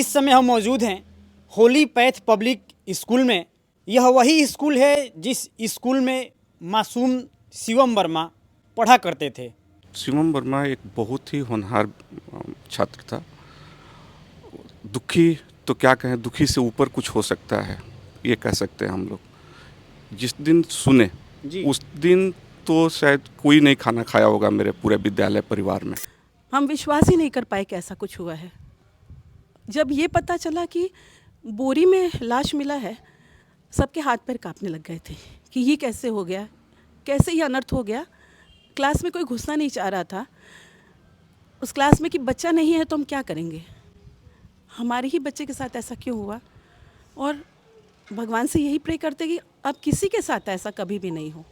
इस समय हम मौजूद हैं होली पैथ पब्लिक स्कूल में। यह वही स्कूल है जिस स्कूल में मासूम शिवम वर्मा पढ़ा करते थे। शिवम वर्मा एक बहुत ही होनहार छात्र था। दुखी तो क्या कहें, दुखी से ऊपर कुछ हो सकता है, ये कह सकते हैं हम लोग। जिस दिन सुने उस दिन तो शायद कोई नहीं खाना खाया होगा मेरे पूरे विद्यालय परिवार में। हम विश्वास ही नहीं कर पाए कि ऐसा कुछ हुआ है। जब ये पता चला कि बोरी में लाश मिला है, सबके हाथ पैर कांपने लग गए थे कि ये कैसे हो गया, कैसे ये अनर्थ हो गया। क्लास में कोई घुसना नहीं चाह रहा था उस क्लास में कि बच्चा नहीं है तो हम क्या करेंगे, हमारे ही बच्चे के साथ ऐसा क्यों हुआ। और भगवान से यही प्रे करते कि अब किसी के साथ ऐसा कभी भी नहीं हो।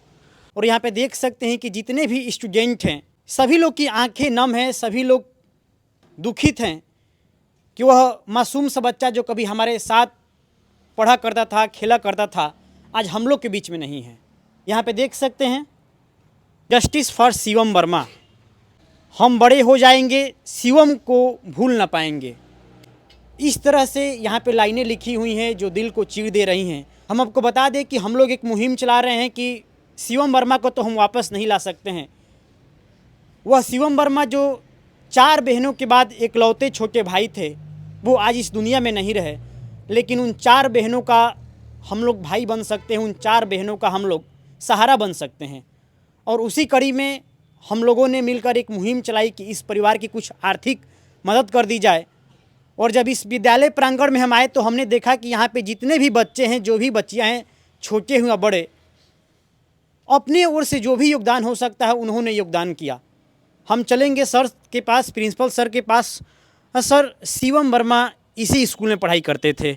और यहाँ पे देख सकते हैं कि जितने भी स्टूडेंट हैं सभी लोग की आंखें नम हैं, सभी लोग दुखित हैं कि वह मासूम सा बच्चा जो कभी हमारे साथ पढ़ा करता था, खेला करता था, आज हम लोग के बीच में नहीं है। यहाँ पे देख सकते हैं जस्टिस फॉर शिवम वर्मा। हम बड़े हो जाएंगे, शिवम को भूल ना पाएंगे। इस तरह से यहाँ पे लाइनें लिखी हुई हैं जो दिल को चीर दे रही हैं। हम आपको बता दें कि हम लोग एक मुहिम चला रहे हैं कि शिवम वर्मा को तो हम वापस नहीं ला सकते हैं। वह शिवम वर्मा जो 4 बहनों के बाद इकलौते छोटे भाई थे, वो आज इस दुनिया में नहीं रहे, लेकिन उन 4 बहनों का हम लोग भाई बन सकते हैं, उन 4 बहनों का हम लोग सहारा बन सकते हैं। और उसी कड़ी में हम लोगों ने मिलकर एक मुहिम चलाई कि इस परिवार की कुछ आर्थिक मदद कर दी जाए। और जब इस विद्यालय प्रांगण में हम आए तो हमने देखा कि यहाँ पे जितने भी बच्चे हैं, जो भी बच्चियाँ हैं, छोटे हुए बड़े, अपने ओर से जो भी योगदान हो सकता है उन्होंने योगदान किया। हम चलेंगे सर के पास, प्रिंसिपल सर के पास। सर, शिवम वर्मा इसी स्कूल में पढ़ाई करते थे,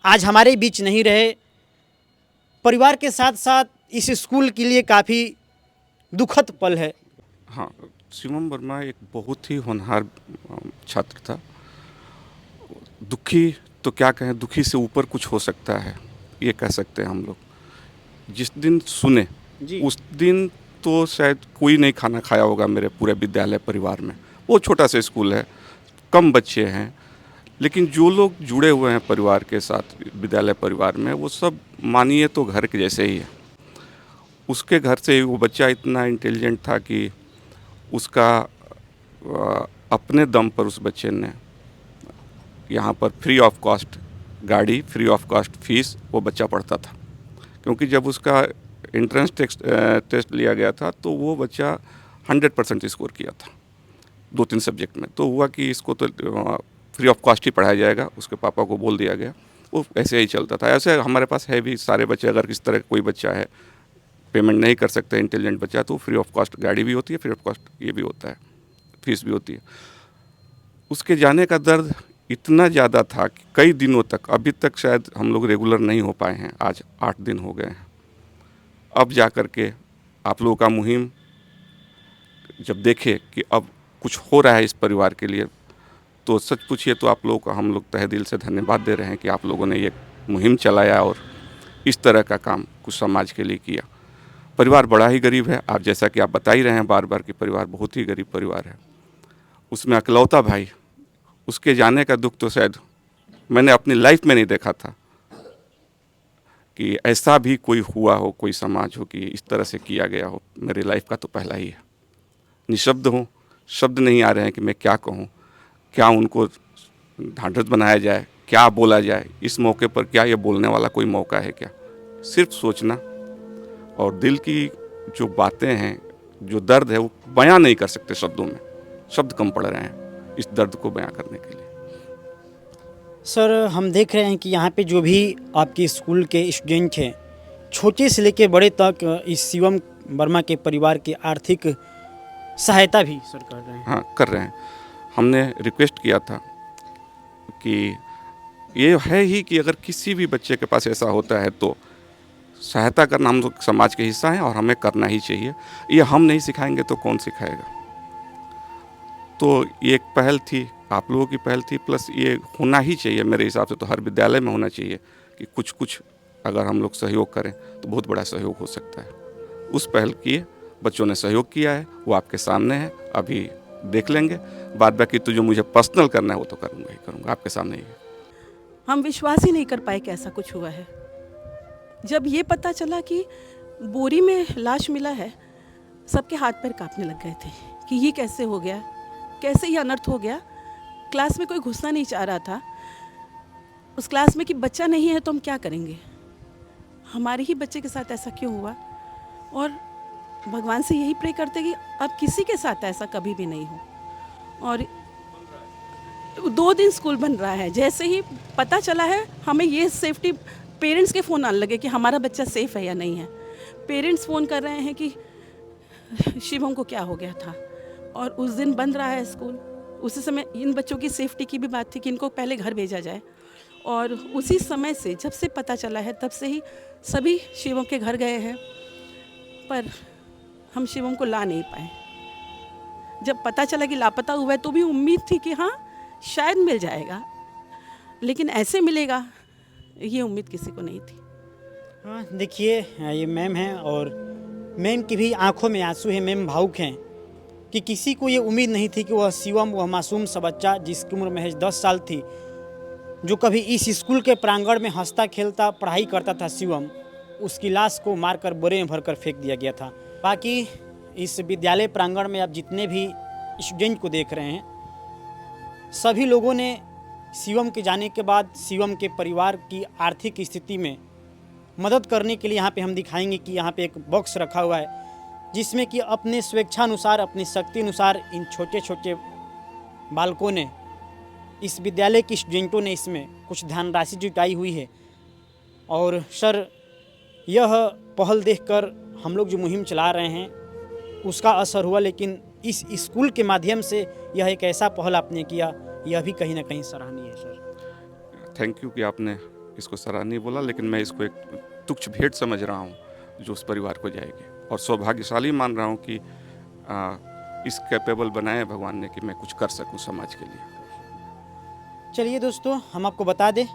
आज हमारे बीच नहीं रहे। परिवार के साथ साथ इस स्कूल के लिए काफ़ी दुखद पल है। हाँ, शिवम वर्मा एक बहुत ही होनहार छात्र था। दुखी तो क्या कहें, दुखी से ऊपर कुछ हो सकता है, ये कह सकते हैं हम लोग। जिस दिन सुने उस दिन तो शायद कोई नहीं खाना खाया होगा मेरे पूरे विद्यालय परिवार में। वो छोटा सा स्कूल है, कम बच्चे हैं, लेकिन जो लोग जुड़े हुए हैं परिवार के साथ विद्यालय परिवार में, वो सब मानिए तो घर के जैसे ही है। उसके घर से वो बच्चा इतना इंटेलिजेंट था कि उसका अपने दम पर उस बच्चे ने यहाँ पर फ्री ऑफ कॉस्ट गाड़ी, फ्री ऑफ कॉस्ट फीस वो बच्चा पढ़ता था। क्योंकि जब उसका एंट्रेंस टेस्ट लिया गया था तो वो बच्चा 100% स्कोर किया था 2-3 सब्जेक्ट में। तो हुआ कि इसको तो फ्री ऑफ कॉस्ट ही पढ़ाया जाएगा, उसके पापा को बोल दिया गया। वो ऐसे ही चलता था। ऐसे हमारे पास है भी सारे बच्चे, अगर किस तरह कोई बच्चा है पेमेंट नहीं कर सकते, इंटेलिजेंट बच्चा, तो फ्री ऑफ कॉस्ट गाड़ी भी होती है, फ्री ऑफ कॉस्ट ये भी होता है, फीस भी होती है। उसके जाने का दर्द इतना ज़्यादा था कि कई दिनों तक, अभी तक शायद हम लोग रेगुलर नहीं हो पाए हैं, आज 8 दिन हो गए हैं। अब जा कर के आप लोगों का मुहिम जब देखे कि अब कुछ हो रहा है इस परिवार के लिए, तो सच पूछिए तो आप लोगों का हम लोग तहे दिल से धन्यवाद दे रहे हैं कि आप लोगों ने ये मुहिम चलाया और इस तरह का काम कुछ समाज के लिए किया। परिवार बड़ा ही गरीब है, आप जैसा कि आप बता ही रहे हैं बार बार कि परिवार बहुत ही गरीब परिवार है। उसमें अकेलौता भाई, उसके जाने का दुख तो शायद मैंने अपनी लाइफ में नहीं देखा था कि ऐसा भी कोई हुआ हो, कोई समाज हो कि इस तरह से किया गया हो। मेरी लाइफ का तो पहला ही है। निशब्द हूँ, शब्द नहीं आ रहे हैं कि मैं क्या कहूँ, क्या उनको ढांढस बनाया जाए, क्या बोला जाए। इस मौके पर क्या ये बोलने वाला कोई मौका है क्या? सिर्फ सोचना और दिल की जो बातें हैं, जो दर्द है, वो बयां नहीं कर सकते शब्दों में। शब्द कम पड़ रहे हैं इस दर्द को बयां करने के लिए। सर, हम देख रहे हैं कि यहाँ पे जो भी आपके स्कूल के स्टूडेंट हैं, छोटे से लेकर बड़े तक, इस शिवम वर्मा के परिवार की आर्थिक सहायता भी सर कर रहे हैं। हाँ, कर रहे हैं। हमने रिक्वेस्ट किया था कि ये है ही कि अगर किसी भी बच्चे के पास ऐसा होता है तो सहायता करना हम लोग समाज के हिस्सा हैं और हमें करना ही चाहिए। ये हम नहीं सिखाएंगे तो कौन सिखाएगा? तो ये एक पहल थी, आप लोगों की पहल थी, प्लस ये होना ही चाहिए मेरे हिसाब से। तो हर विद्यालय में होना चाहिए कि कुछ कुछ अगर हम लोग सहयोग करें तो बहुत बड़ा सहयोग हो सकता है। उस पहल किए, बच्चों ने सहयोग किया है, वो आपके सामने है, अभी देख लेंगे। बाद बाकी तो जो मुझे पर्सनल करना है वो तो करूँगा ही करूँगा, आपके सामने ही है। हम विश्वास ही नहीं कर पाए कि ऐसा कुछ हुआ है। जब ये पता चला कि बोरी में लाश मिला है, सबके हाथ पैर कांपने लग गए थे कि ये कैसे हो गया, कैसे ये अनर्थ हो गया। क्लास में कोई घुसना नहीं चाह रहा था उस क्लास में कि बच्चा नहीं है तो हम क्या करेंगे, हमारे ही बच्चे के साथ ऐसा क्यों हुआ। और भगवान से यही प्रे करते कि अब किसी के साथ ऐसा कभी भी नहीं हो। और 2 दिन स्कूल बन रहा है, जैसे ही पता चला है हमें ये सेफ्टी, पेरेंट्स के फ़ोन आने लगे कि हमारा बच्चा सेफ़ है या नहीं है। पेरेंट्स फ़ोन कर रहे हैं कि शिवम को क्या हो गया था। और उस दिन बंद रहा है स्कूल। उसी समय इन बच्चों की सेफ्टी की भी बात थी कि इनको पहले घर भेजा जाए। और उसी समय से जब से पता चला है तब से ही सभी शिवम के घर गए हैं, पर हम शिवम को ला नहीं पाए। जब पता चला कि लापता हुआ है तो भी उम्मीद थी कि हाँ शायद मिल जाएगा, लेकिन ऐसे मिलेगा ये उम्मीद किसी को नहीं थी। हाँ देखिए, ये मैम हैं और मैम की भी आंखों में आंसू हैं। मैम भावुक हैं कि किसी को ये उम्मीद नहीं थी कि वह शिवम, वह मासूम सा बच्चा जिसकी उम्र महज 10 साल थी, जो कभी इस स्कूल के प्रांगण में हंसता खेलता पढ़ाई करता था शिवम, उसकी लाश को मारकर बोरे में भरकर फेंक दिया गया था। बाकी इस विद्यालय प्रांगण में आप जितने भी स्टूडेंट को देख रहे हैं, सभी लोगों ने शिवम के जाने के बाद शिवम के परिवार की आर्थिक स्थिति में मदद करने के लिए यहाँ पे हम दिखाएंगे कि यहाँ पे एक बॉक्स रखा हुआ है जिसमें कि अपने स्वेच्छानुसार, अपनी शक्ति अनुसार इन छोटे छोटे बालकों ने, इस विद्यालय के स्टूडेंटों ने इसमें कुछ धनराशि जुटाई हुई है। और सर, यह पहल देखकर हम लोग जो मुहिम चला रहे हैं उसका असर हुआ, लेकिन इस स्कूल के माध्यम से यह एक ऐसा पहल आपने किया, यह भी कहीं ना कहीं सराहनीय है सर। थैंक यू कि आपने इसको सराहनीय बोला, लेकिन मैं इसको एक तुच्छ भेंट समझ रहा हूँ जो उस परिवार को जाएगी, और सौभाग्यशाली मान रहा हूँ कि इस कैपेबल बनाए भगवान ने कि मैं कुछ कर सकूँ समाज के लिए। चलिए दोस्तों, हम आपको बता दें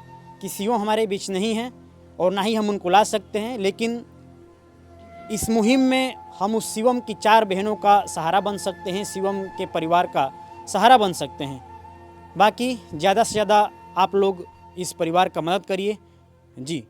कि शिवम हमारे बीच नहीं है और ना ही हम उनको ला सकते हैं, लेकिन इस मुहिम में हम उस शिवम की 4 बहनों का सहारा बन सकते हैं, शिवम के परिवार का सहारा बन सकते हैं। बाकी ज़्यादा से ज़्यादा आप लोग इस परिवार का मदद करिए जी।